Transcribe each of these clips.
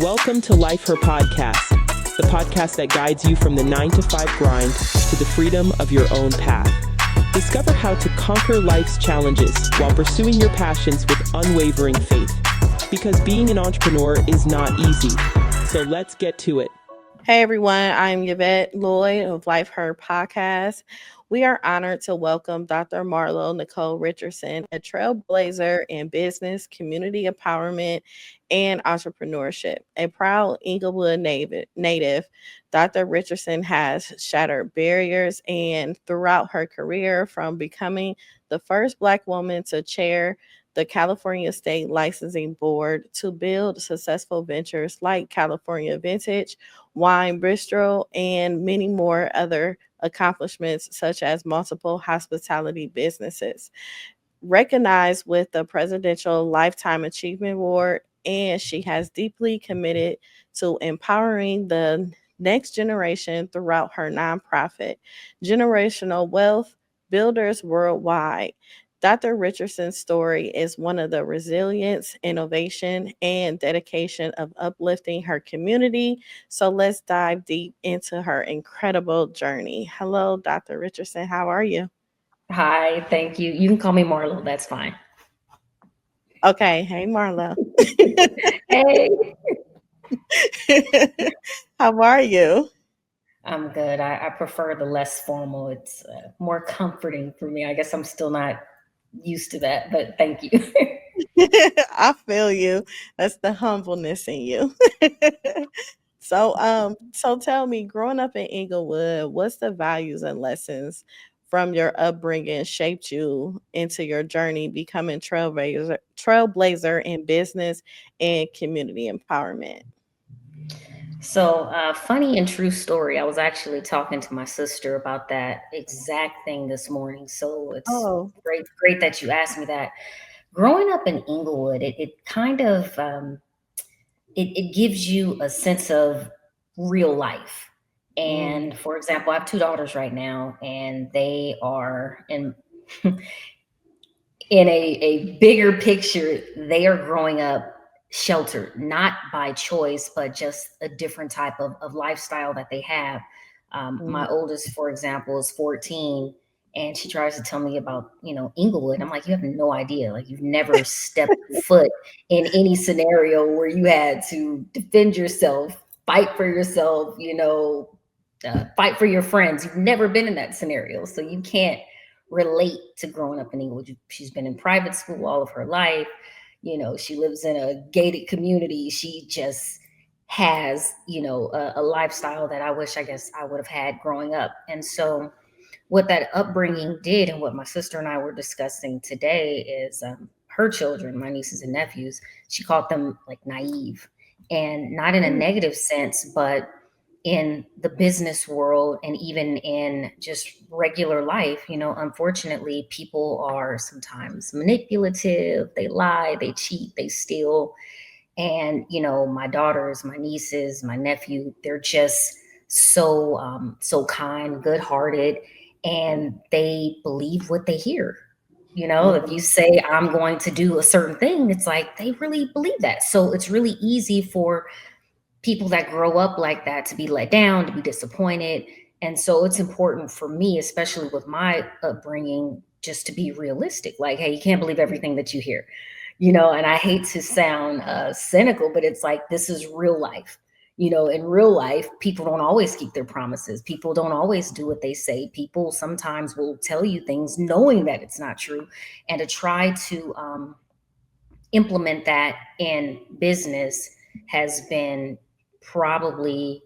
Welcome to Life Her Podcast, the podcast that guides you from the 9-to-5 grind to the freedom of your own path. Discover how to conquer life's challenges while pursuing your passions with unwavering faith. Because being an entrepreneur is not easy. So let's get to it. Hey everyone, I'm Yvette Lloyd of Life Her Podcast. We are honored to welcome Dr. Marlo Nicole Richardson, a trailblazer in business, community empowerment, and entrepreneurship. A proud Inglewood native, Dr. Richardson has shattered barriers and throughout her career, from becoming the first Black woman to chair the California State Licensing Board to build successful ventures like California Vintage, Wine Bistro, and many more other accomplishments, such as multiple hospitality businesses. Recognized with the Presidential Lifetime Achievement Award, and she has deeply committed to empowering the next generation throughout her nonprofit, Generational Wealth Builders Worldwide. Dr. Richardson's story is one of the resilience, innovation, and dedication of uplifting her community. So let's dive deep into her incredible journey. Hello, Dr. Richardson. How are you? Hi, thank you. You can call me Marlo. That's fine. Okay. Hey, Marlo. Hey, How are you? I'm good. I prefer the less formal. It's more comforting for me. I guess I'm still not used to that, but thank you. I feel you. That's the humbleness in you. So tell me, growing up in Inglewood, what's the values and lessons from your upbringing shaped you into your journey becoming trailblazer in business and community empowerment? So, funny and true story. I was actually talking to my sister about that exact thing this morning. So it's Oh, great that you asked me that. Growing up in Inglewood, it kind of it gives you a sense of real life. mm, And for example, I have two daughters right now, and they are in in a bigger picture, they are growing up sheltered, not by choice, but just a different type of lifestyle that they have. mm. My oldest, for example, is 14, and she tries to tell me about, Inglewood. I'm like, you have no idea. Like, you've never stepped foot in any scenario where you had to defend yourself, fight for yourself, fight for your friends. You've never been in that scenario. So you can't relate to growing up in Inglewood. She's been in private school all of her life. She lives in a gated community. She just has, a lifestyle that I guess I would have had growing up. And so what that upbringing did, and what my sister and I were discussing today, is her children, my nieces and nephews, she called them like naive, and not in a negative sense, but in the business world and even in just regular life, unfortunately, people are sometimes manipulative. They lie, they cheat, they steal. And, my daughters, my nieces, my nephew, they're just so kind, good hearted, and they believe what they hear. If you Mm. say, I'm going to do a certain thing, it's like they really believe that. So it's really easy for people that grow up like that to be let down, to be disappointed. And so it's important for me, especially with my upbringing, just to be realistic. Like, hey, you can't believe everything that you hear, and I hate to sound cynical, but it's like, this is real life. In real life, people don't always keep their promises. People don't always do what they say. People sometimes will tell you things knowing that it's not true. And to try to implement that in business has been probably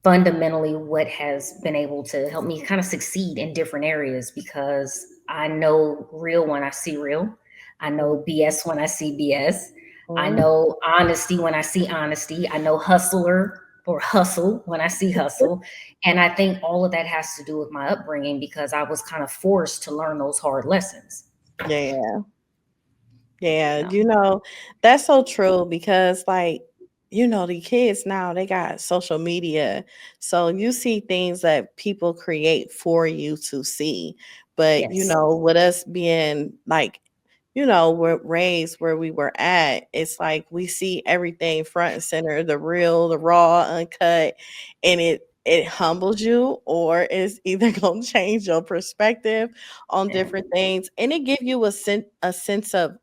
fundamentally what has been able to help me kind of succeed in different areas, because I know real when I see real. I know BS when I see BS. I Mm. know honesty when I see honesty. I know hustler or hustle when I see hustle. And I think all of that has to do with my upbringing, because I was kind of forced to learn those hard lessons. Yeah. Yeah, Yeah. that's so true because the kids now they got social media. So you see things that people create for you to see. But Yes. with us being like we're raised where we were at, it's like we see everything front and center, the real, the raw, uncut, and it humbles you, or it's either gonna change your perspective on Yeah. different things, and it give you a sense of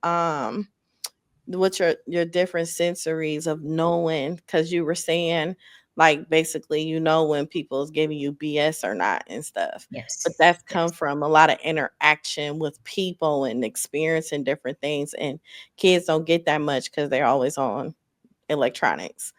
what your different sensories of knowing, because you were saying like basically when people's giving you BS or not and stuff. But Yes. that's come Yes. from a lot of interaction with people and experiencing different things, and kids don't get that much because they're always on electronics.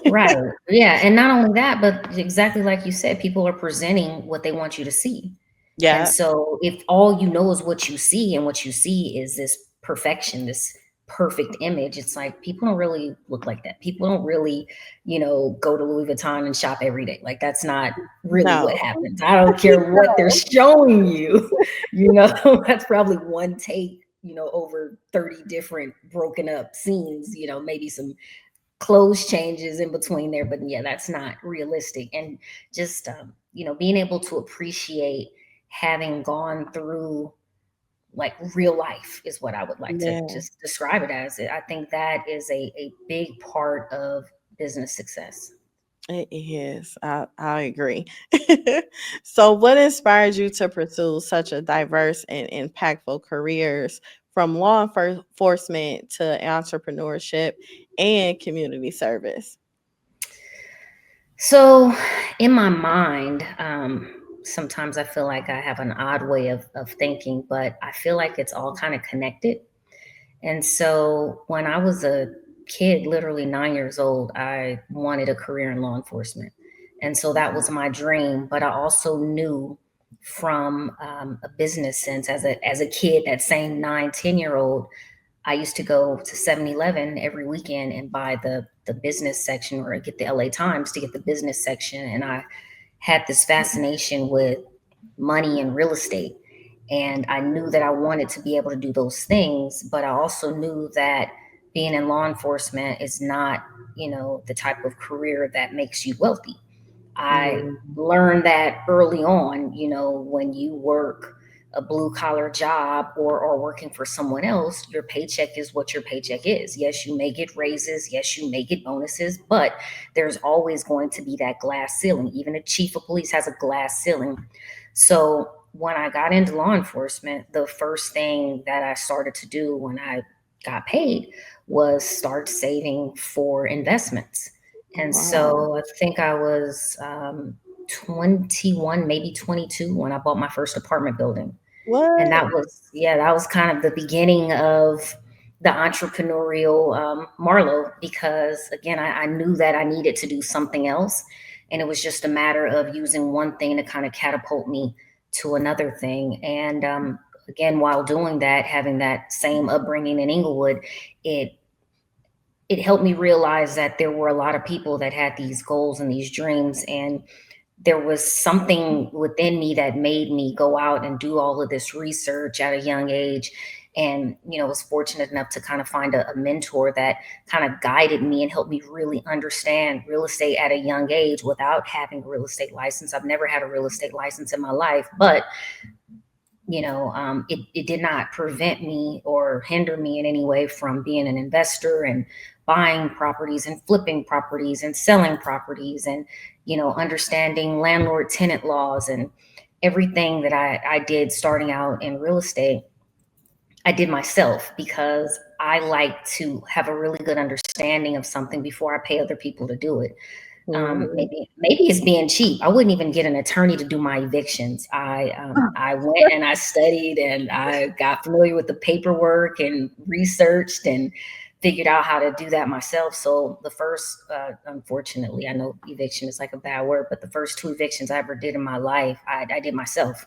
Right. Yeah. And not only that, but exactly like you said, people are presenting what they want you to see. And Yeah. so if all you know is what you see, and what you see is this perfection, this perfect image, it's like people don't really look like that. People don't really, go to Louis Vuitton and shop every day. Like that's not really what No. happens. I don't care what they're showing you, that's probably one take, over 30 different broken up scenes, maybe some clothes changes in between there, but yeah, that's not realistic. And just being able to appreciate having gone through like real life is what I would like to Yeah. just describe it as. I think that is a big part of business success. It is. I agree. So, what inspired you to pursue such a diverse and impactful careers, from law enforcement to entrepreneurship and community service? So in my mind, sometimes I feel like I have an odd way of thinking, but I feel like it's all kind of connected. And so when I was a kid, literally 9 years old, I wanted a career in law enforcement. And so that was my dream. But I also knew from a business sense, as a kid, that same 9, 10 year old, I used to go to 7-Eleven every weekend and buy the business section, or get the LA Times to get the business section. And I had this fascination with money and real estate. And I knew that I wanted to be able to do those things, but I also knew that being in law enforcement is not, the type of career that makes you wealthy. I Mm, learned that early on, when you work a blue collar job, or working for someone else, your paycheck is what your paycheck is. Yes, you may get raises. Yes, you may get bonuses, but there's always going to be that glass ceiling. Even a chief of police has a glass ceiling. So when I got into law enforcement, the first thing that I started to do when I got paid was start saving for investments. And wow. so I think I was 21, maybe 22 when I bought my first apartment building. And What? that was kind of the beginning of the entrepreneurial Marlo, because again, I knew that I needed to do something else. And it was just a matter of using one thing to kind of catapult me to another thing. And again, while doing that, having that same upbringing in Inglewood, it it helped me realize that there were a lot of people that had these goals and these dreams, and there was something within me that made me go out and do all of this research at a young age. And was fortunate enough to kind of find a mentor that kind of guided me and helped me really understand real estate at a young age without having a real estate license. I've never had a real estate license in my life, but it did not prevent me or hinder me in any way from being an investor and buying properties and flipping properties and selling properties, and understanding landlord tenant laws. And everything that I did starting out in real estate, I did myself, because I like to have a really good understanding of something before I pay other people to do it. Mhm. Maybe it's being cheap. I wouldn't even get an attorney to do my evictions. I went and I studied and I got familiar with the paperwork and researched and figured out how to do that myself. So the first, unfortunately, I know eviction is like a bad word, but the first 2 evictions I ever did in my life, I did myself.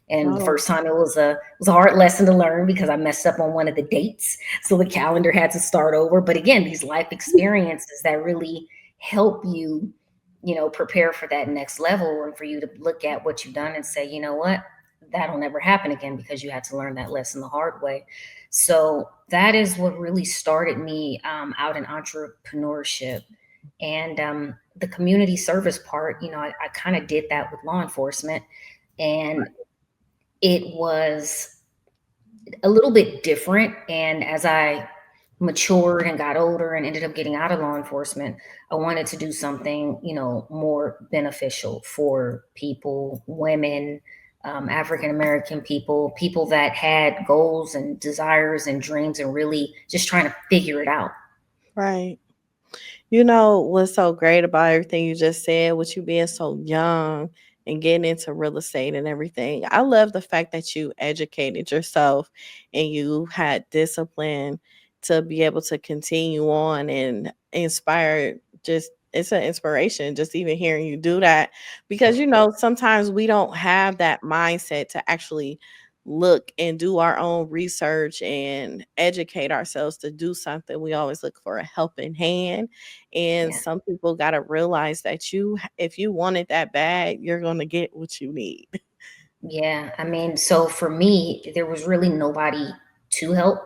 And the Oh, first time, it was a hard lesson to learn, because I messed up on one of the dates, so the calendar had to start over. But again, these life experiences that really help you, prepare for that next level, and for you to look at what you've done and say, you know what, that'll never happen again, because you had to learn that lesson the hard way. So that is what really started me out in entrepreneurship. And the community service part, I kind of did that with law enforcement. And it was a little bit different. And as I matured and got older and ended up getting out of law enforcement, I wanted to do something, more beneficial for people, women, African American people, people that had goals and desires and dreams and really just trying to figure it out. Right. You know what's so great about everything you just said, with you being so young and getting into real estate and everything. I love the fact that you educated yourself and you had discipline to be able to continue on and inspire. Just it's an inspiration just even hearing you do that, because sometimes we don't have that mindset to actually look and do our own research and educate ourselves to do something. We always look for a helping hand, and Yeah. some people got to realize that if you want it that bad, you're going to get what you need. Yeah. I mean, so for me, there was really nobody to help.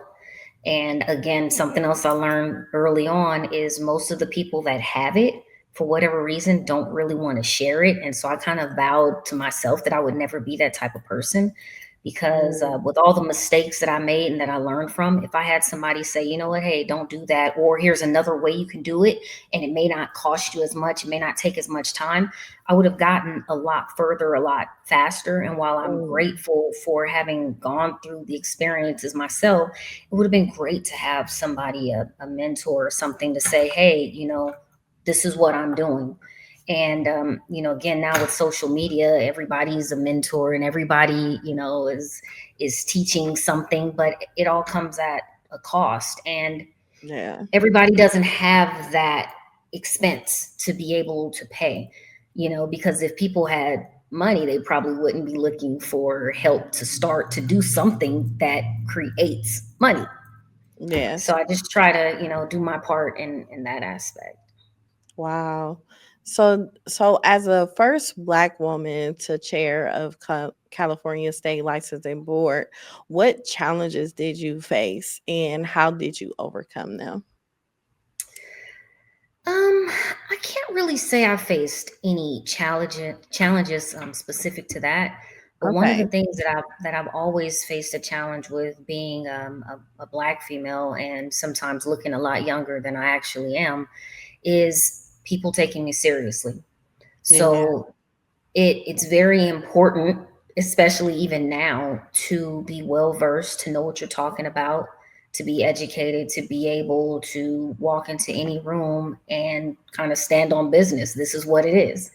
And again, something else I learned early on is most of the people that have it, for whatever reason, don't really want to share it. And so I kind of vowed to myself that I would never be that type of person, because Mm, with all the mistakes that I made and that I learned from, if I had somebody say, you know what, hey, don't do that, or here's another way you can do it, and it may not cost you as much, it may not take as much time, I would have gotten a lot further, a lot faster. And while I'm mm, grateful for having gone through the experiences myself, it would have been great to have somebody, a mentor or something, to say, hey, this is what I'm doing. And again, now with social media, everybody's a mentor and everybody, is teaching something, but it all comes at a cost. And yeah. everybody doesn't have that expense to be able to pay, because if people had money, they probably wouldn't be looking for help to start to do something that creates money. So Yes. I just try to, do my part in that aspect. Wow. So as a first Black woman to chair of California State Licensing Board, what challenges did you face and how did you overcome them? I can't really say I faced any challenges specific to that. But one of the Okay. things that I've always faced a challenge with, being a Black female and sometimes looking a lot younger than I actually am, is people taking me seriously. Yeah. So it's very important, especially even now, to be well versed, to know what you're talking about, to be educated, to be able to walk into any room and kind of stand on business. This is what it is.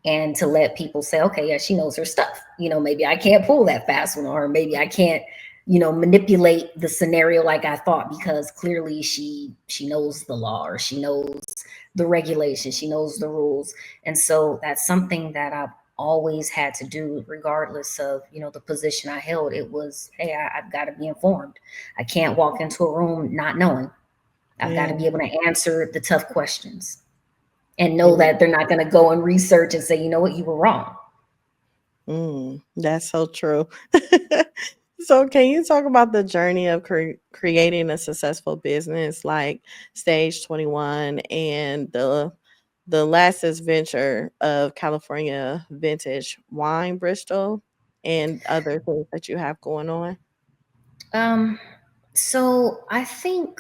And to let people say, okay, yeah, she knows her stuff. Maybe I can't pull that fast one, or maybe I can't, manipulate the scenario like I thought, because clearly she knows the law, or she knows the regulations, she knows the rules. And so that's something that I've always had to do, regardless of, the position I held. It was, hey, I've got to be informed. I can't walk into a room not knowing. I've got to be Yeah. able to answer the tough questions and know Yeah. that they're not going to go and research and say, you know what, you were wrong. That's so true. So, can you talk about the journey of creating a successful business like Stage 21 and the latest venture of California Vintage Wine Bristol and other things that you have going on? Um, so I think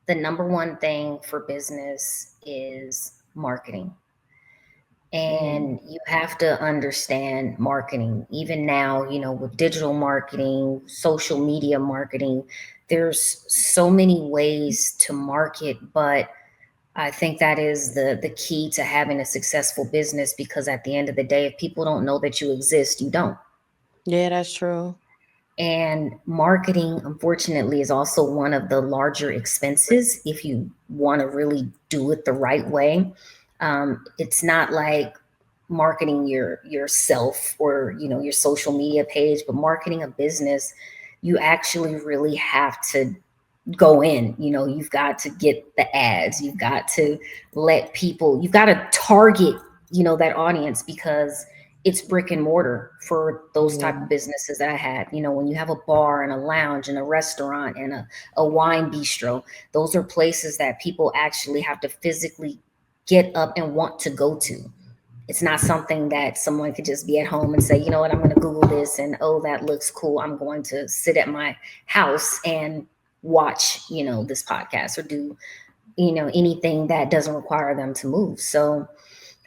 the number one thing for business is marketing. Mm, And you have to understand marketing. Even now, with digital marketing, social media marketing, there's so many ways to market. But I think that is the key to having a successful business, because at the end of the day, if people don't know that you exist, you don't. yeah, that's true. And marketing, unfortunately, is also one of the larger expenses if you want to really do it the right way. It's not like marketing yourself, or your social media page, but marketing a business, you actually really have to go in. You've got to get the ads, you've got to you've got to target, that audience, because it's brick and mortar for those type Yeah. of businesses that I had. When you have a bar and a lounge and a restaurant and a wine bistro, those are places that people actually have to physically get up and want to go to. It's not something that someone could just be at home and say, you know what, I'm going to Google this and, oh, that looks cool. I'm going to sit at my house and watch, this podcast or do, anything that doesn't require them to move. So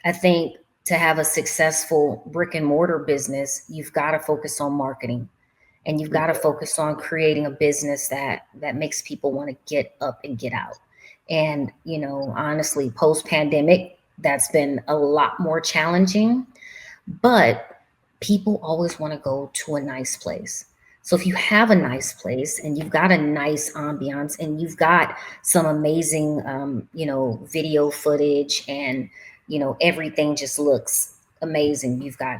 I think to have a successful brick and mortar business, you've got to focus on marketing, and you've got to focus on creating a business that makes people want to get up and get out. And, honestly, post pandemic, that's been a lot more challenging, but people always want to go to a nice place. So if you have a nice place and you've got a nice ambiance and you've got some amazing, video footage and, everything just looks amazing. You've got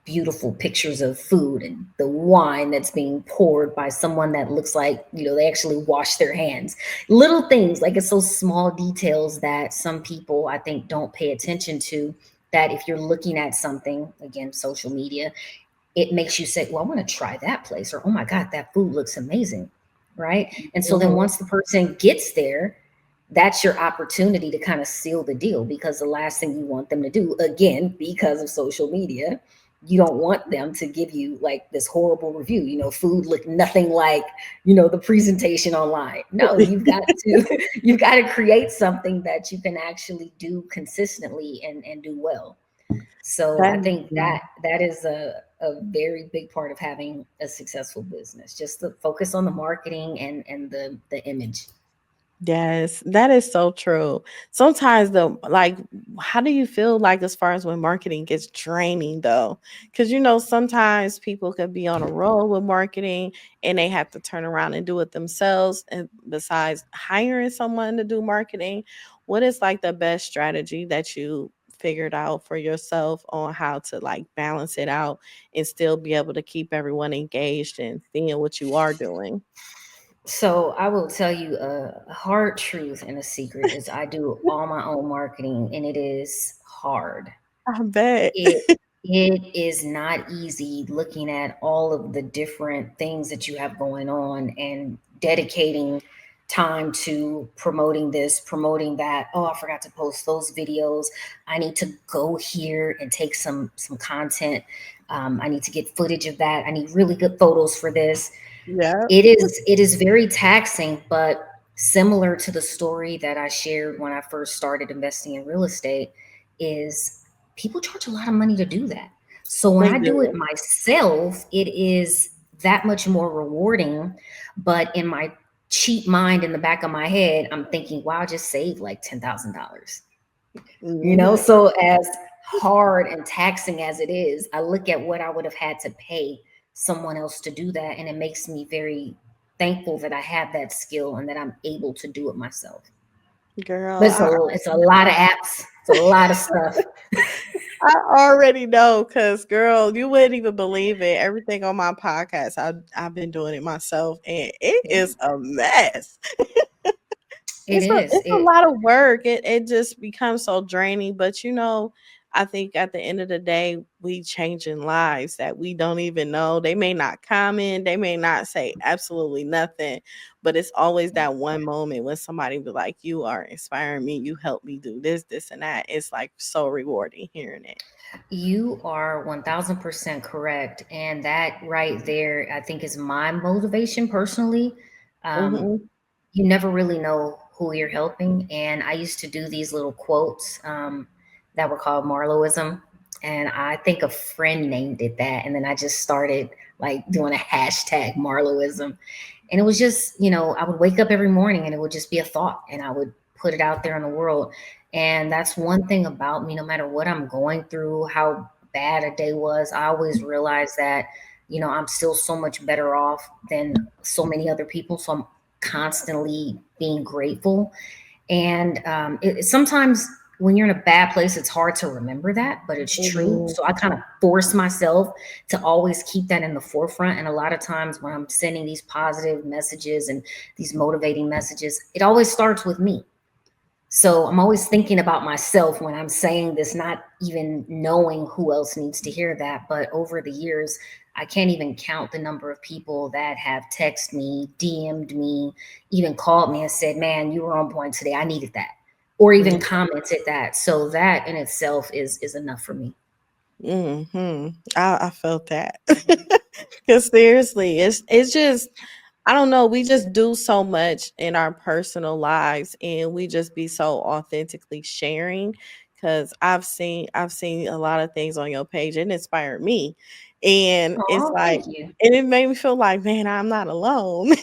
beautiful pictures of food and the wine that's being poured by someone that looks like, they actually wash their hands. Little things, like it's those small details that some people, I think, don't pay attention to, that if you're looking at something, again, social media, it makes you say, well, I want to try that place, or, oh my God, that food looks amazing. Right. And so then once the person gets there, that's your opportunity to kind of seal the deal, because the last thing you want them to do, again, because of social media, you don't want them to give you like this horrible review. Food looked nothing like, the presentation online. No, you've got to create something that you can actually do consistently and do well. So I think that is a very big part of having a successful business, just to focus on the marketing and the image. Yes, that is so true. Sometimes how do you feel like as far as when marketing gets draining though? Because sometimes people could be on a roll with marketing and they have to turn around and do it themselves. And besides hiring someone to do marketing, what is like the best strategy that you figured out for yourself on how to like balance it out and still be able to keep everyone engaged and seeing what you are doing? So I will tell you a hard truth and a secret is I do all my own marketing, and it is hard. I bet. It it is not easy looking at all of the different things that you have going on and dedicating time to promoting this, promoting that. Oh, I forgot to post those videos. I need to go here and take some content. I need to get footage of that. I need really good photos for this. Yeah. It is very taxing, but similar to the story that I shared when I first started investing in real estate, is people charge a lot of money to do that. So when They I do it do. myself, it is that much more rewarding. But in my cheap mind, in the back of my head, I'm thinking, wow, I just saved like $10,000. Mhm. So as hard and taxing as it is, I look at what I would have had to pay someone else to do that, and it makes me very thankful that I have that skill and that I'm able to do it myself. Girl, But it's a lot of apps, it's a lot of stuff. I already know, cause girl, you wouldn't even believe it. Everything on my podcast, I've been doing it myself, and it Yeah, is a mess. it is. It's a lot of work. It just becomes so draining. But I think at the end of the day, we changing lives that we don't even know. They may not comment, they may not say absolutely nothing, but it's always that one moment when somebody be like, "You are inspiring me. You helped me do this, this, and that." It's like so rewarding hearing it. You are 1000% correct. And that right there, I think, is my motivation personally. Um, Mhm. you never really know who you're helping. And I used to do these little quotes that were called Marloism. And I think a friend named it that. And then I just started like doing a hashtag Marloism. And it was just, I would wake up every morning and it would just be a thought, and I would put it out there in the world. And that's one thing about me, no matter what I'm going through, how bad a day was, I always realize that, I'm still so much better off than so many other people. So I'm constantly being grateful. And sometimes when you're in a bad place, it's hard to remember that, but it's true. Mhm. So I kind of force myself to always keep that in the forefront. And a lot of times when I'm sending these positive messages and these motivating messages, it always starts with me. So I'm always thinking about myself when I'm saying this, not even knowing who else needs to hear that. But over the years, I can't even count the number of people that have texted me, DM'd me, even called me and said, man, you were on point today. I needed that. or even commented that. So that in itself is enough for me. I felt that. Because seriously, it's just, I don't know, we just do so much in our personal lives and we just be so authentically sharing. Because I've seen a lot of things on your page. It inspired me. And it's Oh, like, thank you. and it made me feel like, man, I'm not alone.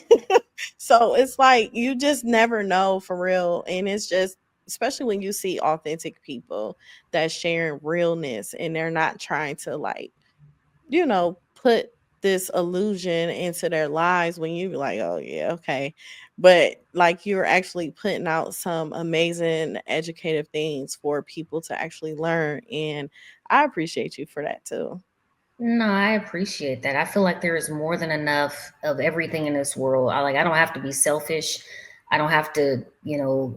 So it's like you just never know for real. And it's just, especially when you see authentic people that sharing realness and they're not trying to like, put this illusion into their lives when you be like, oh yeah, okay. But like you're actually putting out some amazing educative things for people to actually learn. And I appreciate you for that too. No, I appreciate that. I feel like there is more than enough of everything in this world. I don't have to be selfish. I don't have to,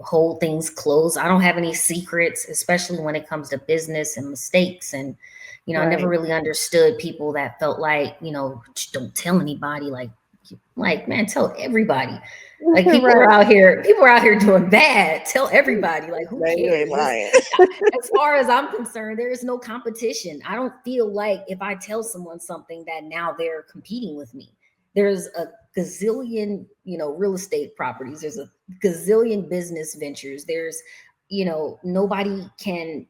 hold things close. I don't have any secrets, especially when it comes to business and mistakes. And, I never Right. really understood people that felt like, don't tell anybody. Like, man, tell everybody. Like Right. people are out here doing bad. Tell everybody. Like, who Man, you ain't cares? lying. As far as I'm concerned, there is no competition. I don't feel like if I tell someone something that now they're competing with me. There's a gazillion, real estate properties. There's a gazillion business ventures. There's, nobody can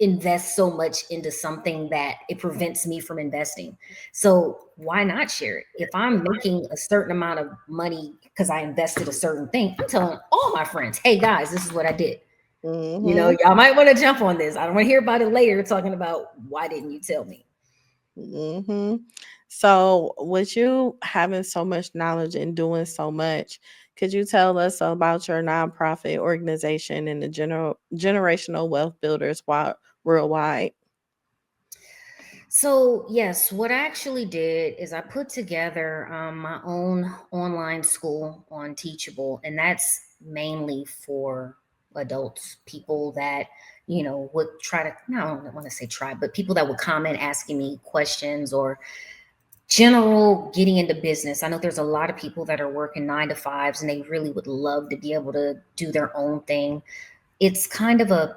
invest so much into something that it prevents me from investing. So why not share it? If I'm making a certain amount of money because I invested a certain thing, I'm telling all my friends, hey guys, this is what I did. Hmm. Y'all might want to jump on this. I don't want to hear about it later talking about why didn't you tell me? Hmm. So, with you having so much knowledge and doing so much, could you tell us about your nonprofit organization and the generational wealth builders worldwide? So, yes, what I actually did is I put together my own online school on Teachable, and that's mainly for adults, people that, would try to, no, I don't want to say try, but people that would comment asking me questions or general getting into business. I know there's a lot of people that are working 9 to 5s and they really would love to be able to do their own thing. It's kind of a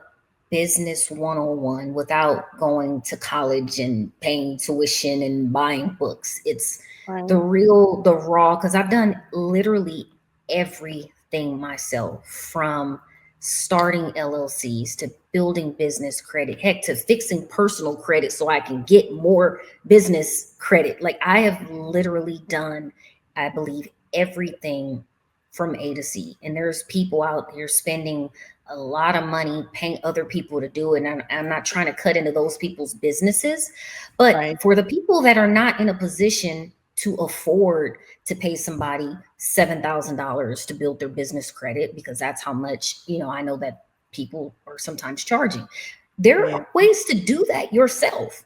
business 101 without going to college and paying tuition and buying books. It's Right. the raw, because I've done literally everything myself, from starting LLCs to building business credit, heck, to fixing personal credit so I can get more business credit. Like, I have literally done, I believe, everything from A to Z. And there's people out here spending a lot of money paying other people to do it. And I'm not trying to cut into those people's businesses, but Right. for the people that are not in a position to afford to pay somebody $7,000 to build their business credit, because that's how much, I know that people are sometimes charging. There Yeah. are ways to do that yourself.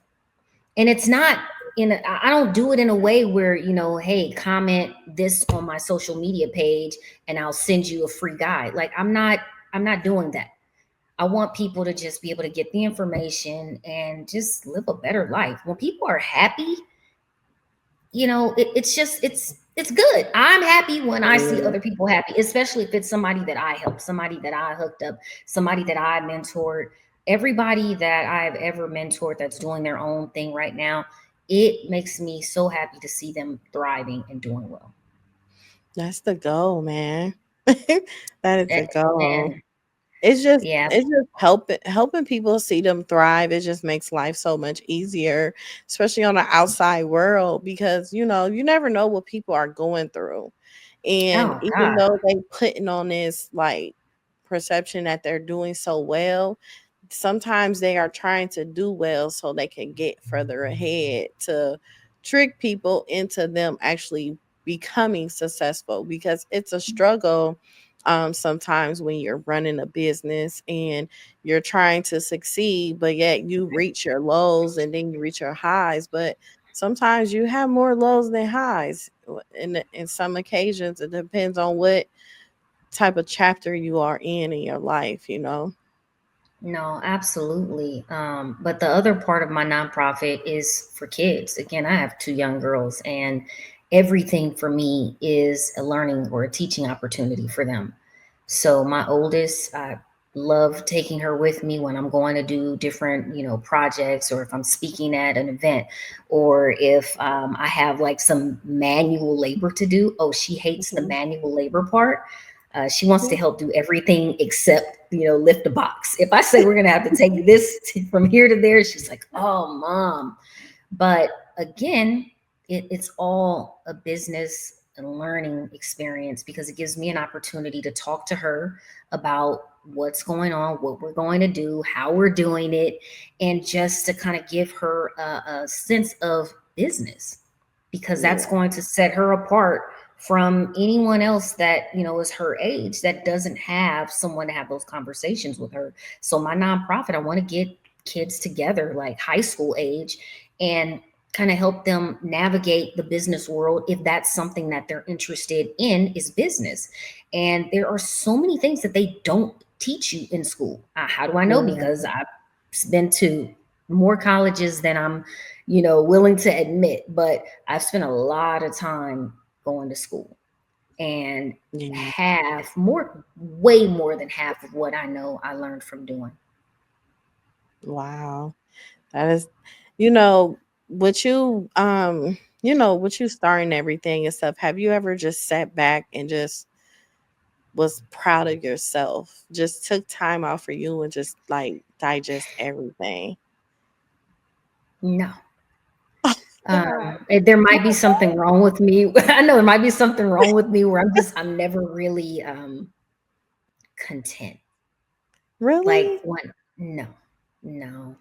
And it's not I don't do it in a way where, hey, comment this on my social media page and I'll send you a free guide. Like, I'm not doing that. I want people to just be able to get the information and just live a better life. When people are happy, it's just it's good. I'm happy when I see Yeah. other people happy, especially if it's somebody that I helped, somebody that I hooked up, somebody that I mentored. Everybody that I've ever mentored that's doing their own thing right now, it makes me so happy to see them thriving and doing well. That's the goal, man. That is the goal. And It's just yeah. it's just helping people see them thrive. It just makes life so much easier, especially on the outside world, because you never know what people are going through. And Oh even God. though they putting on this like perception that they're doing so well, sometimes they are trying to do well so they can get further ahead to trick people into them actually becoming successful, because it's a struggle sometimes when you're running a business and you're trying to succeed, but yet you reach your lows and then you reach your highs. But sometimes you have more lows than highs. In some occasions, it depends on what type of chapter you are in your life. No, absolutely. But the other part of my nonprofit is for kids. Again, I have two young girls, and everything for me is a learning or a teaching opportunity for them. So my oldest, love taking her with me when I'm going to do different, projects, or if I'm speaking at an event, or if I have like some manual labor to do. Oh, she hates the Mhm. manual labor part. She wants to help do everything except, lift a box. If I say we're going to have to take this from here to there, she's like, oh, Mom. But again, it's all a business and learning experience, because it gives me an opportunity to talk to her about what's going on, what we're going to do, how we're doing it, and just to kind of give her a sense of business, because that's Yeah. going to set her apart from anyone else that is her age, that doesn't have someone to have those conversations with her. So my nonprofit, I want to get kids together like high school age and kind of help them navigate the business world, if that's something that they're interested in, is business. And there are so many things that they don't teach you in school. How do I know? Yeah. Because I've been to more colleges than I'm willing to admit, but I've spent a lot of time going to school, and Yeah. way more than half of what I know I learned from doing. Wow. That is, you know, with you starting everything and stuff, have you ever just sat back and just was proud of yourself? Just took time out for you and just like digest everything. No. God. There might be something wrong with me. I know there might be something wrong with me where I'm never really content. Like Really? one, no, no.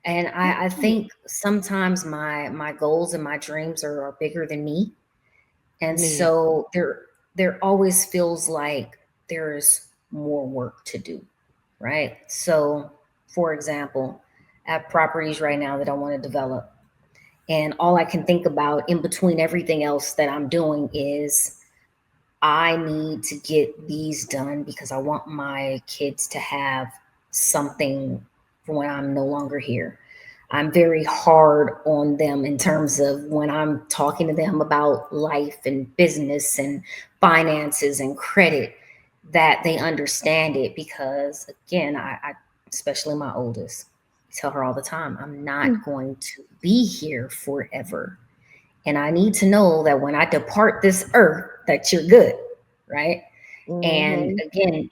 And I think sometimes my goals and my dreams are bigger than me. And Yeah. so there always feels like there's more work to do, right? So for example, I have properties right now that I want to develop. And all I can think about in between everything else that I'm doing is I need to get these done, because I want my kids to have something for when I'm no longer here. I'm very hard on them in terms of when I'm talking to them about life and business and finances and credit, that they understand it. Because again, I especially my oldest, I tell her all the time, I'm not going to be here forever. And I need to know that when I depart this earth, that you're good, right? And Mm-hmm. again,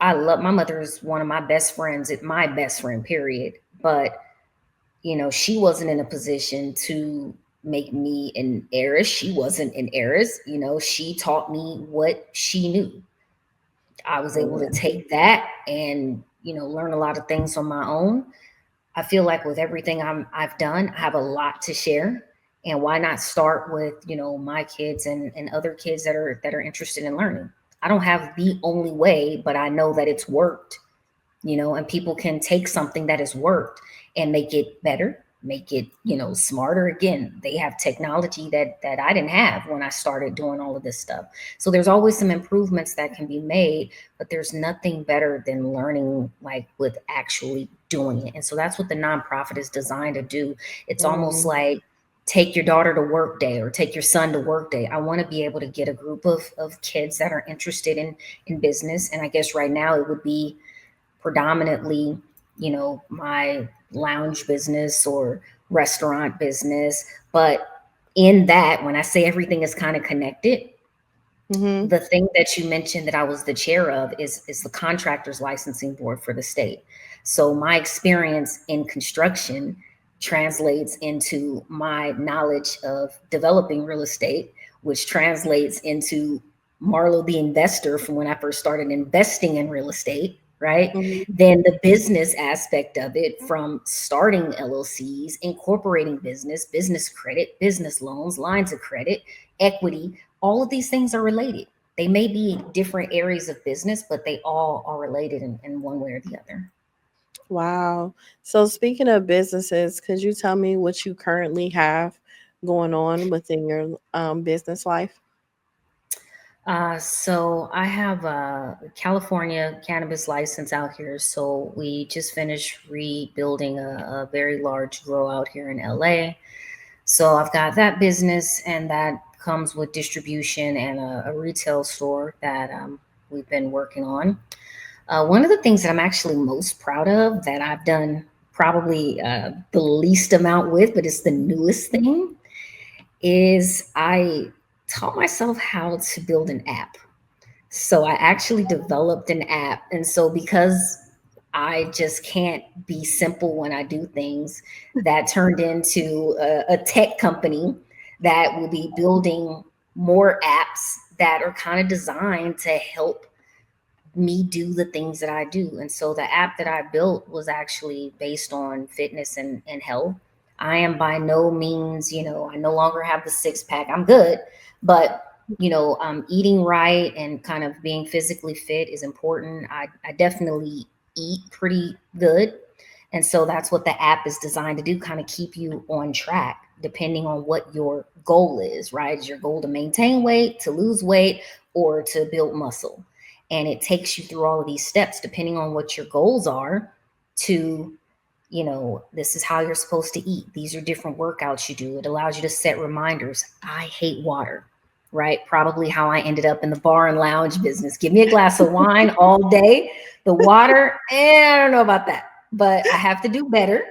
I love my mother is one of my best friends, my best friend, period. But she wasn't in a position to make me an heiress. She wasn't an heiress. She taught me what she knew. I was able to Yeah. take that and learn a lot of things on my own. I feel like with everything I've done, I have a lot to share. And why not start with, my kids and other kids that are interested in learning. I don't have the only way, but I know that it's worked, and people can take something that has worked and make it better, make it, smarter. Again, they have technology that I didn't have when I started doing all of this stuff. So there's always some improvements that can be made, but there's nothing better than learning, like, with actually doing it. And so that's what the nonprofit is designed to do. It's almost Mm. like take your daughter to work day or take your son to work day. I want to be able to get a group of kids that are interested in business. And I guess right now it would be predominantly, my lounge business or restaurant business. But in that, when I say everything is kind of connected, Mm-hmm. the thing that you mentioned that I was the chair of is the contractors licensing board for the state. So my experience in construction translates into my knowledge of developing real estate, which translates into Marlo the investor from when I first started investing in real estate, right? Mm-hmm. Then the business aspect of it, from starting LLCs, incorporating business credit, business loans, lines of credit, equity. All of these things are related. They may be different areas of business, but they all are related in one way or the other. Wow. So speaking of businesses, could you tell me what you currently have going on within your business life? So I have a California cannabis license out here. So we just finished rebuilding a very large grow out here in LA. So I've got that business, and that comes with distribution and a retail store that we've been working on. One of the things that I'm actually most proud of that I've done probably the least amount with, but it's the newest thing, is I taught myself how to build an app. So I actually developed an app. And so because I just can't be simple when I do things, that turned into a tech company that will be building more apps that are kind of designed to help me do the things that I do. And so the app that I built was actually based on fitness and health. I am by no means, I no longer have the six pack. I'm good, but eating right and kind of being physically fit is important. I definitely eat pretty good. And so that's what the app is designed to do, kind of keep you on track depending on what your goal is, right? Is your goal to maintain weight, to lose weight, or to build muscle? And it takes you through all of these steps depending on what your goals are to, this is how you're supposed to eat. These are different workouts you do. It allows you to set reminders. I hate water, right? Probably how I ended up in the bar and lounge business. Give me a glass of wine all day. The water, I don't know about that, but I have to do better.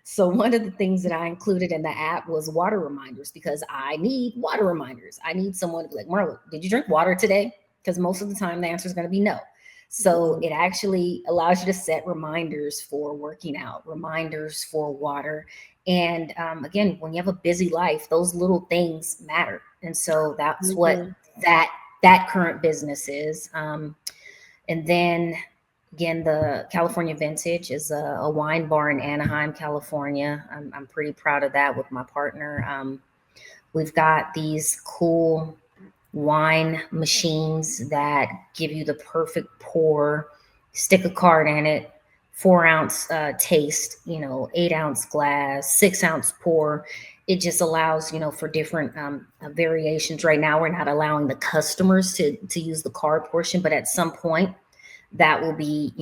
So one of the things that I included in the app was water reminders, because I need water reminders. I need someone to be like, Marlo, did you drink water today? Because most of the time the answer is going to be no. So it actually allows you to set reminders for working out, reminders for water. And again, when you have a busy life, those little things matter. And so that's what that current business is. And then again, the California Vintage is a wine bar in Anaheim, California. I'm pretty proud of that with my partner. We've got these cool wine machines that give you the perfect pour, stick a card in it, 4-ounce taste, 8-ounce glass, 6-ounce pour. It just allows, for different variations. Right now, we're not allowing the customers to use the card portion, but at some point that will be,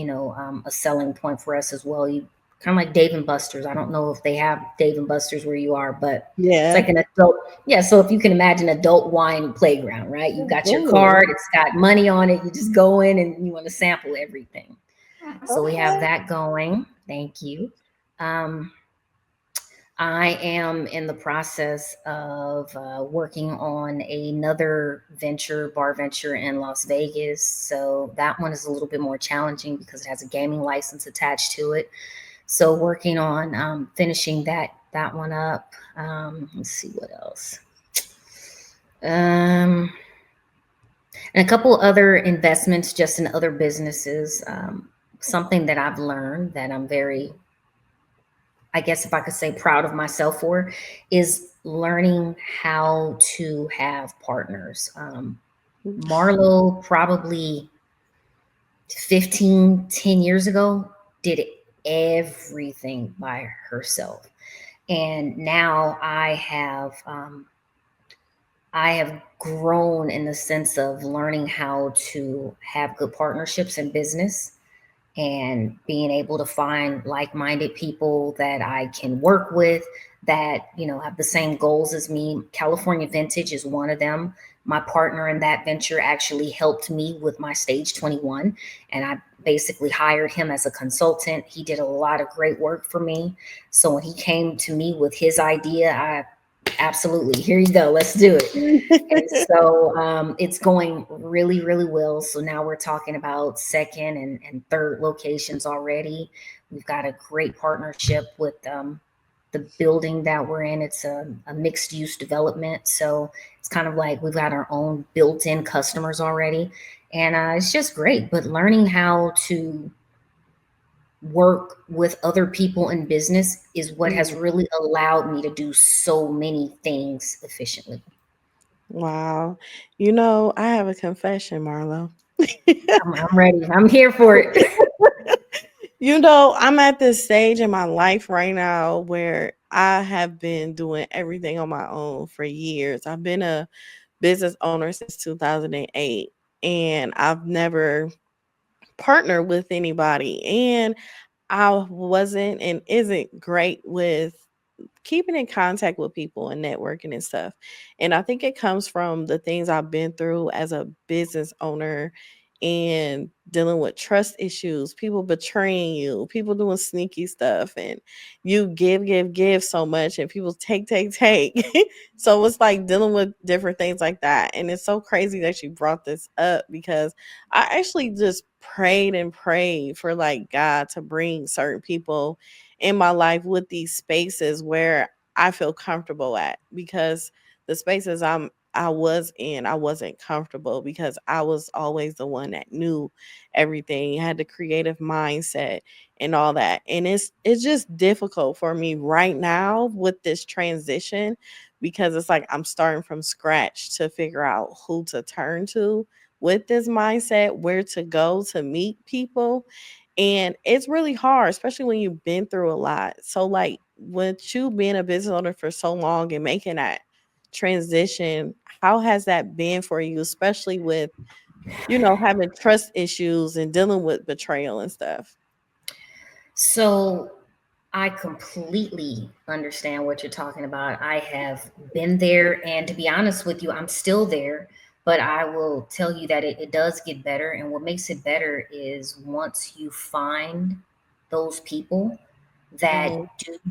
a selling point for us as well. You kind of like Dave and Buster's. I don't know if they have Dave and Buster's where you are, but it's like an adult. Yeah. So if you can imagine adult wine playground, right? You've got your card, it's got money on it. You just go in and you want to sample everything. So we have that going. Thank you. I am in the process of working on another bar venture in Las Vegas. So that one is a little bit more challenging because it has a gaming license attached to it. So working on finishing that one up. Let's see what else. And a couple other investments just in other businesses. Something that I've learned that I'm very, I guess if I could say, proud of myself for, is learning how to have partners. Marlo probably 10 years ago did everything by herself. And now I have grown in the sense of learning how to have good partnerships in business and being able to find like-minded people that I can work with that, have the same goals as me. California Vintage is one of them. My partner in that venture actually helped me with my stage 21, and I basically hired him as a consultant. He did a lot of great work for me. So when he came to me with his idea, absolutely, here you go, let's do it. And so it's going really, really well. So now we're talking about second and third locations already. We've got a great partnership with the building that we're in. It's a mixed use development. So it's kind of like we've got our own built-in customers already. And it's just great. But learning how to work with other people in business is what has really allowed me to do so many things efficiently. Wow. I have a confession, Marlo. I'm ready. I'm here for it. I'm at this stage in my life right now where I have been doing everything on my own for years. I've been a business owner since 2008, and I've never partnered with anybody. And I wasn't and isn't great with keeping in contact with people and networking and stuff. And I think it comes from the things I've been through as a business owner and dealing with trust issues, people betraying you, people doing sneaky stuff, and you give so much, and people take. So it's like dealing with different things like that. And it's so crazy that you brought this up, because I actually just prayed and prayed for like God to bring certain people in my life with these spaces where I feel comfortable at, because the spaces I was in, I wasn't comfortable, because I was always the one that knew everything, had the creative mindset and all that. And it's just difficult for me right now with this transition, because it's like I'm starting from scratch to figure out who to turn to with this mindset, where to go to meet people. And it's really hard, especially when you've been through a lot. So, like, with you being a business owner for so long and making that transition, how has that been for you, especially with, having trust issues and dealing with betrayal and stuff? So I completely understand what you're talking about. I have been there, and to be honest with you, I'm still there. But I will tell you that it does get better. And what makes it better is once you find those people that Hmm.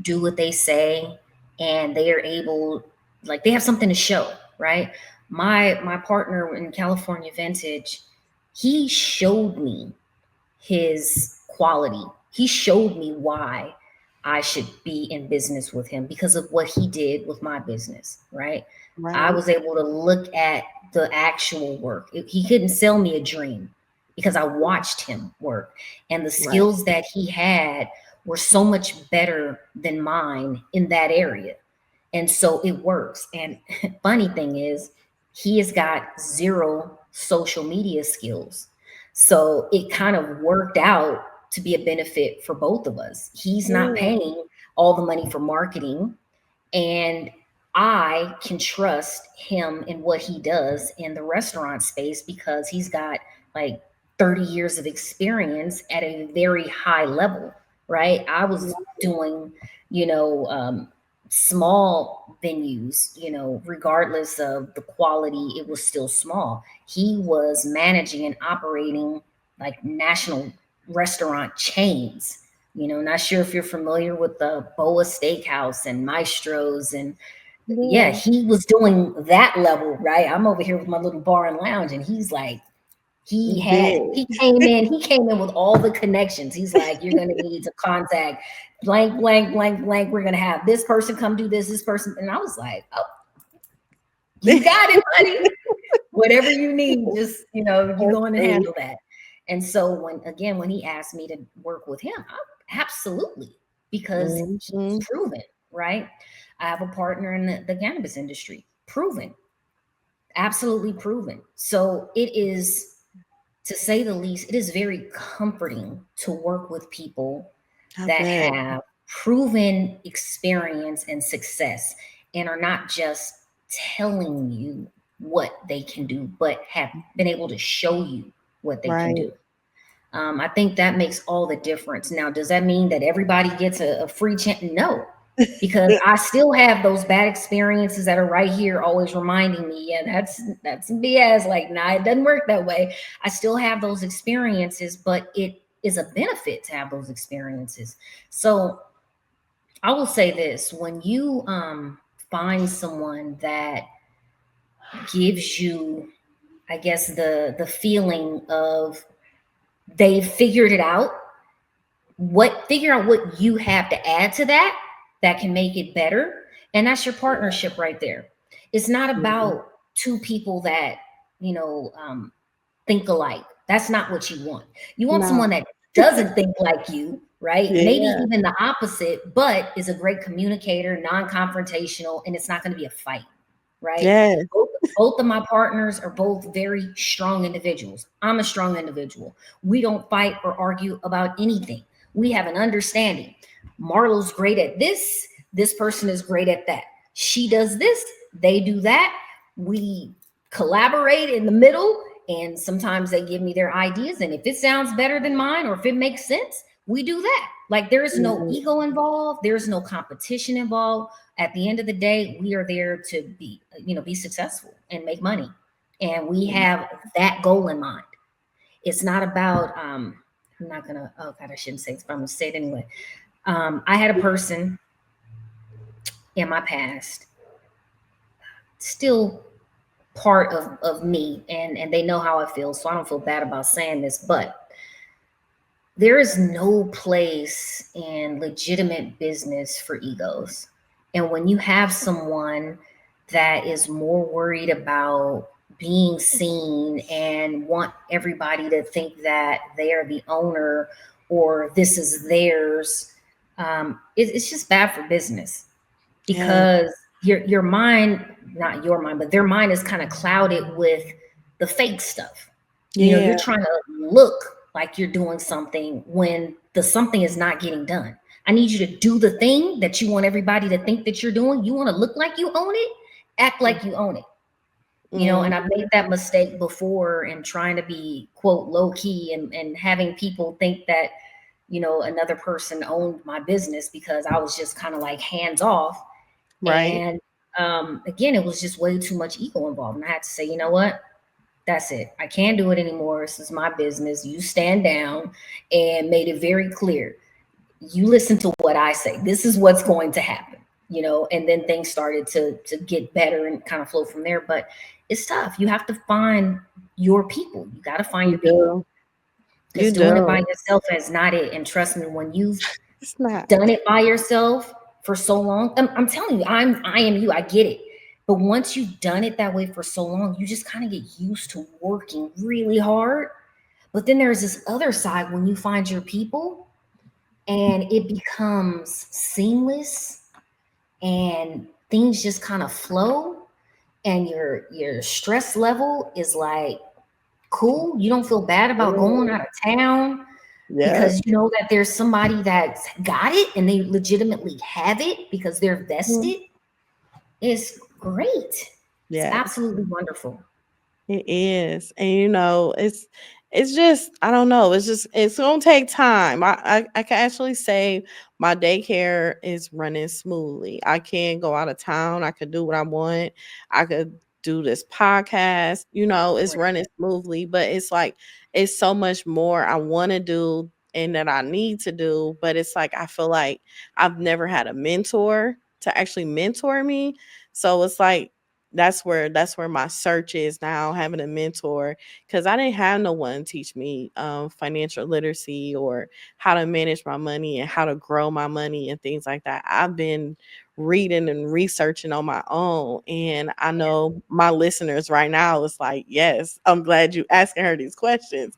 do what they say, and they are able, like, they have something to show, right? My partner in California Vintage, he showed me his quality. He showed me why I should be in business with him because of what he did with my business, right? I Right. was able to look at the actual work. He couldn't sell me a dream because I watched him work. And the Right. skills that he had were so much better than mine in that area. And so it works. And funny thing is, he has got zero social media skills. So it kind of worked out to be a benefit for both of us. He's not Mm. paying all the money for marketing, and I can trust him in what he does in the restaurant space because he's got like 30 years of experience at a very high level, right? I was doing, you know, small venues, regardless of the quality, it was still small. He was managing and operating like national restaurant chains. Not sure if you're familiar with the Boa Steakhouse and Maestro's, and yeah, Yeah. he was doing that level, right? I'm over here with my little bar and lounge, and he's like, Big. he came in with all the connections. He's like, you're gonna need to contact blank, blank, blank, blank. We're gonna have this person come do this person. And I was like, oh, you got it, buddy. Whatever you need, just you go in and Okay. handle that. And so when he asked me to work with him, absolutely, because he's Mhm. proven, right? I have a partner in the cannabis industry, proven, absolutely proven. So it is, to say the least, it is very comforting to work with people I that bet. have proven experience and success and are not just telling you what they can do, but have been able to show you what they can Right. do. I think that makes all the difference. Now, does that mean that everybody gets a free chance? No, because I still have those bad experiences that are right here, always reminding me, yeah, that's BS. Like, nah, it doesn't work that way. I still have those experiences, but it is a benefit to have those experiences. So I will say this: when you find someone that gives you, I guess, the feeling of they figured it out, figure out what you have to add to that can make it better, and that's your partnership right there. It's not Mhm. about two people that you know um, think alike. That's not what you want. You want No. someone that doesn't think like you, right? Maybe Yeah. even the opposite, but is a great communicator, non-confrontational, and it's not going to be a fight, right? Yes. Both of my partners are both very strong individuals. I'm a strong individual. We don't fight or argue about anything. We have an understanding. Marlo's great at this. This person is great at that. She does this. They do that. We collaborate in the middle, and sometimes they give me their ideas. And if it sounds better than mine, or if it makes sense, we do that. Like, there is no Mhm. ego involved. There's no competition involved. At the end of the day, we are there to be successful and make money. And we have that goal in mind. It's not about, I'm not gonna, oh God, I shouldn't say this, but I'm gonna say it anyway. I had a person in my past, still part of me, and they know how I feel, so I don't feel bad about saying this, but there is no place in legitimate business for egos. And when you have someone that is more worried about being seen and want everybody to think that they are the owner or this is theirs, it's just bad for business, Yeah. because your mind, not your mind, but their mind is kind of clouded with the fake stuff. Yeah. You're trying to look like you're doing something when the something is not getting done. I need you to do the thing that you want everybody to think that you're doing. You want to look like you own it, act like you own it. And I've made that mistake before in trying to be, quote, low key, and having people think that, another person owned my business because I was just kind of like hands off. Right. And again, it was just way too much ego involved. And I had to say, you know what? That's it. I can't do it anymore. This is my business. You stand down, and made it very clear. You listen to what I say. This is what's going to happen, and then things started to get better and kind of flow from there. But it's tough. You have to find your people. You got to find your people. Because doing it by yourself is not it. And trust me, when you've done it by yourself for so long, I'm telling you, I am you. I get it. But once you've done it that way for so long, you just kind of get used to working really hard. But then there's this other side when you find your people and it becomes seamless and things just kind of flow, and your stress level is like cool. You don't feel bad about going out of town because you know that there's somebody that's got it and they legitimately have it because they're vested. It's great. It's absolutely wonderful. It is. And it's just, I don't know, it's gonna take time. I can actually say my daycare is running smoothly. I can go out of town, I could do what I want, I could do this podcast, it's running smoothly, but it's like it's so much more I want to do and that I need to do. But it's like I feel like I've never had a mentor to actually mentor me. So it's like that's where my search is now, having a mentor, because I didn't have no one teach me financial literacy or how to manage my money and how to grow my money and things like that. I've been reading and researching on my own, and I know my listeners right now is like, yes, I'm glad you asking her these questions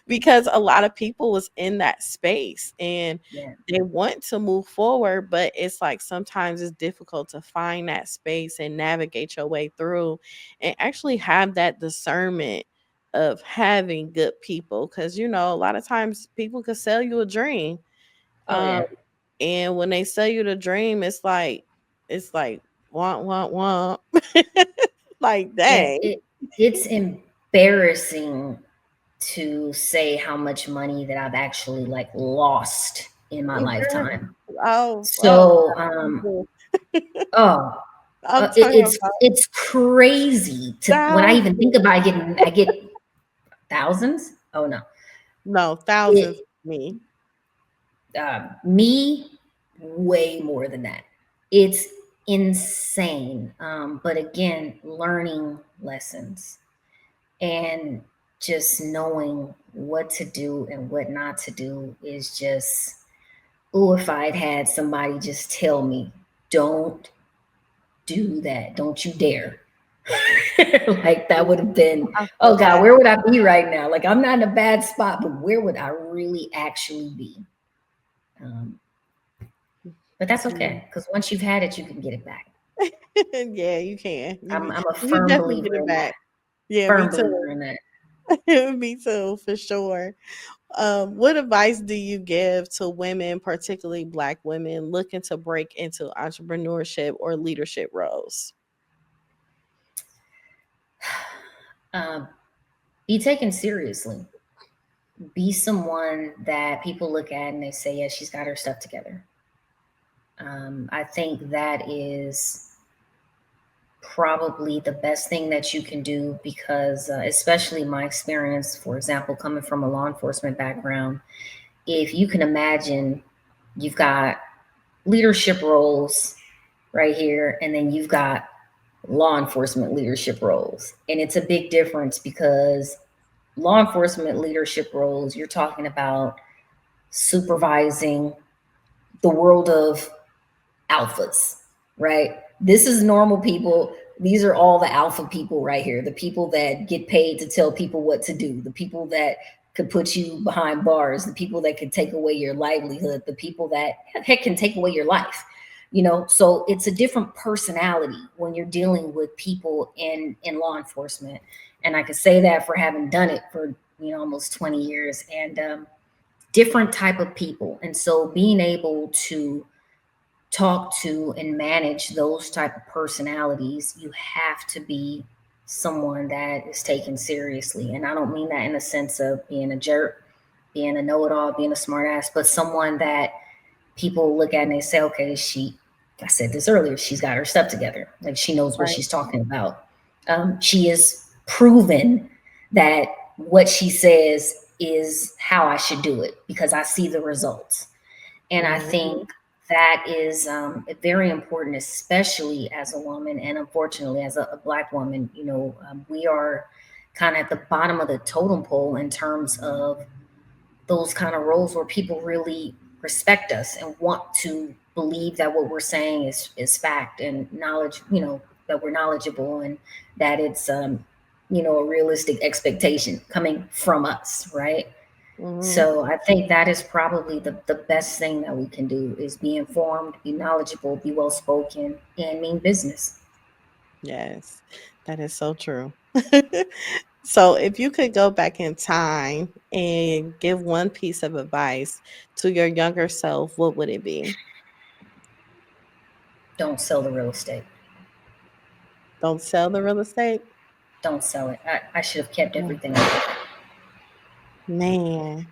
because a lot of people was in that space and they want to move forward, but it's like sometimes it's difficult to find that space and navigate your way through and actually have that discernment of having good people, because a lot of times people could sell you a dream, and when they sell you the dream, it's like want like dang. It's embarrassing to say how much money that I've actually like lost in my lifetime. So it's crazy to when I even think about it, I get thousands. Oh no, thousands. Me way more than that. It's insane. But again, learning lessons and just knowing what to do and what not to do is just, if I'd had somebody just tell me, don't do that, don't you dare. Like that would have been, oh God, where would I be right now? Like I'm not in a bad spot, but where would I really actually be? But that's okay, because once you've had it, you can get it back. Yeah, you can. I'm a firm believer in that. Yeah, firm believer in that. Me too, for sure. What advice do you give to women, particularly Black women, looking to break into entrepreneurship or leadership roles? Be taken seriously. Be someone that people look at and they say, yeah, she's got her stuff together. I think that is probably the best thing that you can do because, especially my experience, for example, coming from a law enforcement background, if you can imagine, you've got leadership roles right here, and then you've got law enforcement leadership roles. And it's a big difference because law enforcement leadership roles, you're talking about supervising the world of alphas, right? This is normal people. These are all the alpha people right here, the people that get paid to tell people what to do, the people that could put you behind bars, the people that could take away your livelihood, the people that heck can take away your life. So it's a different personality when you're dealing with people in law enforcement. And I could say that for having done it for almost 20 years, and different type of people. And so being able to talk to and manage those type of personalities, you have to be someone that is taken seriously. And I don't mean that in the sense of being a jerk, being a know-it-all, being a smart ass, but someone that people look at and they say, okay, I said this earlier, she's got her stuff together. Like, she knows what she's talking about. She is proven that what she says is how I should do it because I see the results. And I think that is very important, especially as a woman. And unfortunately, as a Black woman, we are kind of at the bottom of the totem pole in terms of those kind of roles where people really respect us and want to believe that what we're saying is fact and knowledge, that we're knowledgeable and that it's, a realistic expectation coming from us, right? So I think that is probably the best thing that we can do is be informed, be knowledgeable, be well-spoken, and mean business. Yes, that is so true. So if you could go back in time and give one piece of advice to your younger self, what would it be? Don't sell the real estate. Don't sell the real estate? Don't sell it. I should have kept Mm. everything I had. Man,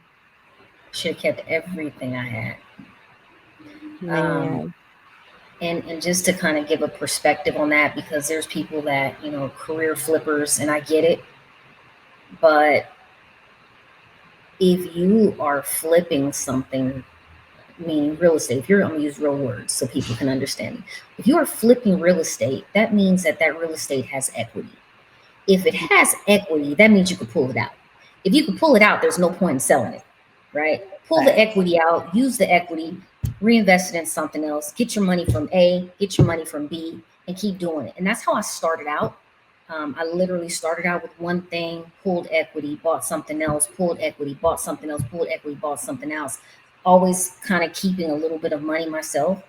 Should have kept everything I had. man. And just to kind of give a perspective on that, because there's people that, career flippers, and I get it. But if you are flipping something, meaning real estate, I'm going to use real words so people can understand me. If you are flipping real estate, that means that real estate has equity. If it has equity, that means you could pull it out. If you can pull it out, there's no point in selling it, right? Pull the equity out, use the equity, reinvest it in something else, get your money from A, get your money from B, and keep doing it. And that's how I started out. I literally started out with one thing, pulled equity, bought something else, pulled equity, bought something else, pulled equity, bought something else. Always kind of keeping a little bit of money myself,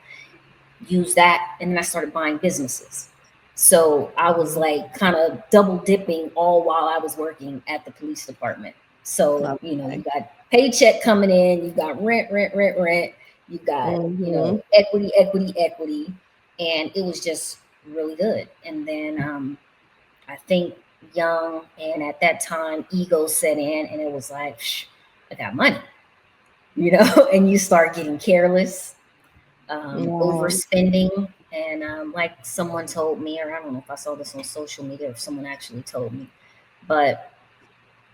use that, and then I started buying businesses. So I was like kind of double dipping all while I was working at the police department. So, you got paycheck coming in, you got rent, you got, equity. And it was just really good. And then I think young, and at that time, ego set in, and it was like, I got money, and you start getting careless, overspending. And like someone told me, or I don't know if I saw this on social media or if someone actually told me, but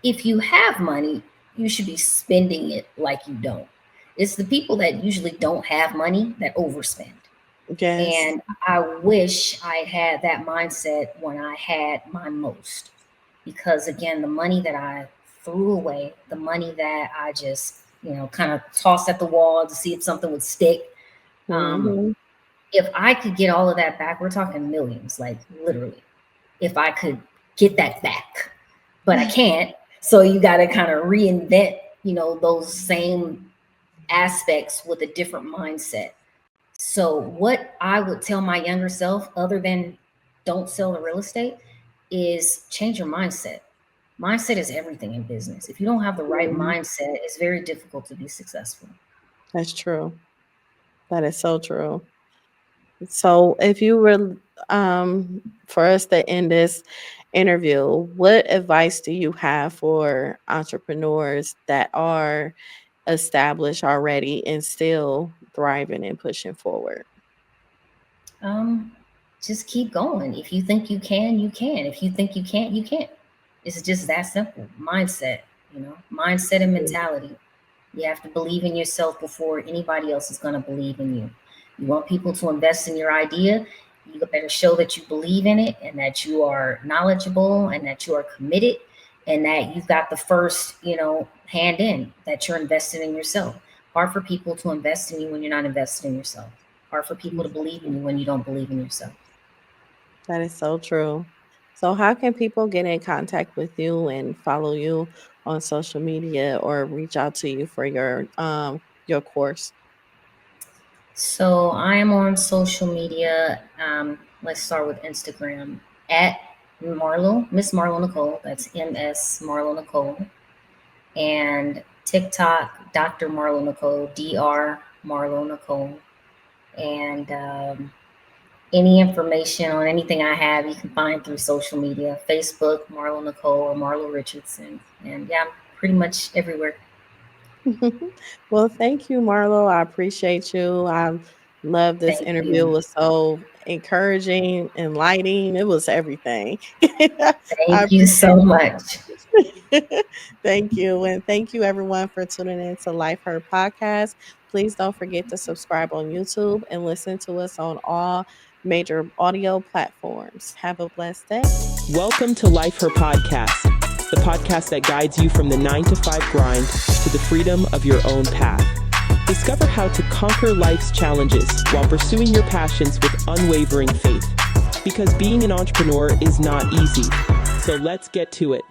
if you have money, you should be spending it like you don't. It's the people that usually don't have money that overspend. Yes. And I wish I had that mindset when I had my most. Because again, the money that I threw away, the money that I just, kind of tossed at the wall to see if something would stick. If I could get all of that back, we're talking millions, like literally, if I could get that back, but I can't. So you got to kind of reinvent, those same aspects with a different mindset. So what I would tell my younger self, other than don't sell the real estate, is change your mindset. Mindset is everything in business. If you don't have the right mindset, it's very difficult to be successful. That's true. That is so true. So if you were for us to end this interview, what advice do you have for entrepreneurs that are established already and still thriving and pushing forward? just keep going. If you think you can, you can. If you think you can't, you can't. It's just that simple. Mindset, mindset and mentality. You have to believe in yourself before anybody else is going to believe in you. You want people to invest in your idea, you better show that you believe in it and that you are knowledgeable and that you are committed and that you've got the first, hand in, that you're invested in yourself. Hard for people to invest in you when you're not invested in yourself. Hard for people to believe in you when you don't believe in yourself. That is so true. So how can people get in contact with you and follow you on social media or reach out to you for your course? So I am on social media. Let's start with Instagram at Miss Marlo Nicole. That's MS Marlo Nicole. And TikTok, Dr. Marlo Nicole, DR Marlo Nicole. And any information on anything I have, you can find through social media, Facebook, Marlo Nicole or Marlo Richardson. And yeah, I'm pretty much everywhere. Well, thank you, Marlo. I appreciate you. I love this Thank interview. you. It was so encouraging, enlightening. It was everything. I Thank you appreciate so much. it. Thank you. And thank you, everyone, for tuning in to Life Heard Podcast. Please don't forget to subscribe on YouTube and listen to us on all major audio platforms. Have a blessed day. Welcome to Life Her Podcast, the podcast that guides you from the 9-to-5 grind to the freedom of your own path. Discover how to conquer life's challenges while pursuing your passions with unwavering faith. Because being an entrepreneur is not easy. So let's get to it.